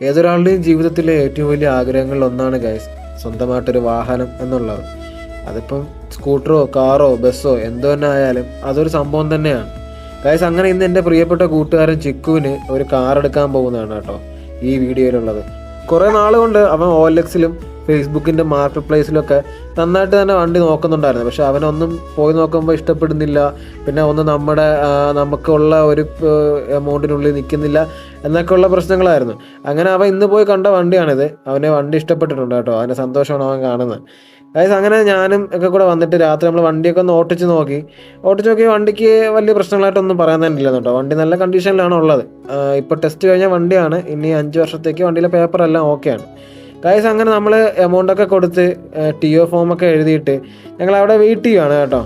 ഏതൊരാളുടെയും ജീവിതത്തിലെ ഏറ്റവും വലിയ ആഗ്രഹങ്ങളിൽ ഒന്നാണ് ഗൈസ് സ്വന്തമായിട്ടൊരു വാഹനം എന്നുള്ളത്. അതിപ്പം സ്കൂട്ടറോ കാറോ ബസ്സോ എന്തു തന്നെ ആയാലും അതൊരു സംഭവം തന്നെയാണ് ഗൈസ്. അങ്ങനെ ഇന്ന് എൻ്റെ പ്രിയപ്പെട്ട കൂട്ടുകാരൻ ചിക്കുവിന് ഒരു കാർ എടുക്കാൻ പോകുന്നതാണ് കേട്ടോ ഈ വീഡിയോയിലുള്ളത്. കുറേ നാളുകൊണ്ട് അവൻ OLXിലും ഫേസ്ബുക്കിൻ്റെ മാർക്കറ്റ് പ്ലേസിലൊക്കെ നന്നായിട്ട് തന്നെ വണ്ടി നോക്കുന്നുണ്ടായിരുന്നു. പക്ഷെ അവനൊന്നും പോയി നോക്കുമ്പോൾ ഇഷ്ടപ്പെടുന്നില്ല. പിന്നെ ഒന്ന് നമുക്കുള്ള ഒരു എമൗണ്ടിനുള്ളിൽ നിൽക്കുന്നില്ല എന്നൊക്കെയുള്ള പ്രശ്നങ്ങളായിരുന്നു. അങ്ങനെ അവൻ ഇന്ന് പോയി കണ്ട വണ്ടിയാണിത്. അവനെ വണ്ടി ഇഷ്ടപ്പെട്ടിട്ടുണ്ട് കേട്ടോ. അവൻ്റെ സന്തോഷമാണ് അവൻ കാണുന്നത്. അതായത് അങ്ങനെ ഞാനും ഒക്കെ കൂടെ വന്നിട്ട് രാത്രി നമ്മൾ വണ്ടിയൊക്കെ ഒന്ന് ഓട്ടിച്ച് നോക്കി വണ്ടിക്ക് വലിയ പ്രശ്നങ്ങളായിട്ടൊന്നും പറയാൻ തന്നെ ഇല്ല കേട്ടോ. വണ്ടി നല്ല കണ്ടീഷനിലാണ് ഉള്ളത്. ഇപ്പോൾ ടെസ്റ്റ് കഴിഞ്ഞ വണ്ടിയാണ്. ഇനി 5 വർഷത്തേക്ക് വണ്ടിയിലെ പേപ്പറെല്ലാം ഓക്കെയാണ് ഗൈസ്. അങ്ങനെ നമ്മൾ എമൗണ്ടൊക്കെ കൊടുത്ത് TO ഫോമൊക്കെ എഴുതിയിട്ട് ഞങ്ങൾ അവിടെ വെയിറ്റ് ചെയ്യുകയാണ് കേട്ടോ.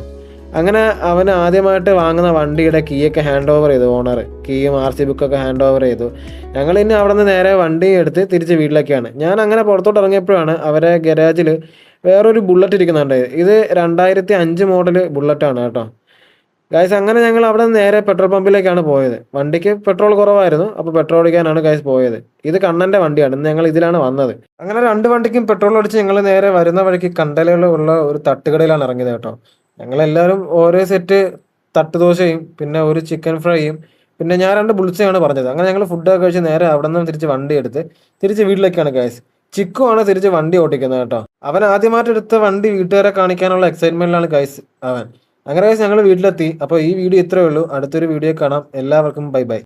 അങ്ങനെ അവന് ആദ്യമായിട്ട് വാങ്ങുന്ന വണ്ടിയുടെ കീയൊക്കെ ഹാൻഡ് ഓവർ ചെയ്തു. ഓണർ കീയും RC ബുക്കൊക്കെ ഹാൻഡ് ഓവർ ചെയ്തു. ഞങ്ങൾ ഇനി അവിടെ നിന്ന് നേരെ വണ്ടി എടുത്ത് തിരിച്ച് വീട്ടിലേക്കാണ്. ഞാൻ അങ്ങനെ പുറത്തോട്ട് ഇറങ്ങിയപ്പോഴാണ് അവരെ ഗരാജിൽ വേറൊരു ബുള്ളറ്റ് ഇരിക്കുന്നുണ്ട്. ഇത് 2005 മോഡൽ ബുള്ളറ്റാണ് കേട്ടോ ഗൈസ്. അങ്ങനെ ഞങ്ങൾ അവിടെ നിന്ന് നേരെ പെട്രോൾ പമ്പിലേക്കാണ് പോയത്. വണ്ടിക്ക് പെട്രോൾ കുറവായിരുന്നു, അപ്പോൾ പെട്രോൾ അടിക്കാനാണ് ഗൈസ് പോയത്. ഇത് കണ്ണൻ്റെ വണ്ടിയാണ്. ഇന്ന് ഞങ്ങൾ ഇതിലാണ് വന്നത്. അങ്ങനെ 2 വണ്ടിക്കും പെട്രോൾ അടിച്ച് ഞങ്ങൾ നേരെ വരുന്ന വഴിക്ക് കണ്ടലുള്ള ഒരു തട്ടുകടയിലാണ് ഇറങ്ങിയത് കേട്ടോ. ഞങ്ങളെല്ലാവരും ഓരോ സെറ്റ് തട്ടുദോശയും പിന്നെ ഒരു ചിക്കൻ ഫ്രൈയും പിന്നെ ഞാൻ 2 ബുൾസയാണ് പറഞ്ഞത്. അങ്ങനെ ഞങ്ങൾ ഫുഡൊക്കെ കഴിച്ച് നേരെ അവിടെ നിന്ന് തിരിച്ച് വണ്ടി എടുത്ത് തിരിച്ച് വീട്ടിലേക്കാണ് ഗൈസ്. ചിക്കു ആണ് തിരിച്ച് വണ്ടി ഓടിക്കുന്നത് കേട്ടോ. അവൻ ആദ്യമായിട്ട് എടുത്ത വണ്ടി വീട്ടുകാരെ കാണിക്കാനുള്ള എക്സൈറ്റ്മെന്റിലാണ് ഗൈസ് അവൻ. അങ്ങനെ ഗൈസ് ഞങ്ങൾ വീട്ടിലെത്തി. അപ്പോൾ ഈ വീഡിയോ ഇത്രയേ ഉള്ളൂ. അടുത്തൊരു വീഡിയോ കാണാം. എല്ലാവർക്കും ബൈ ബൈ.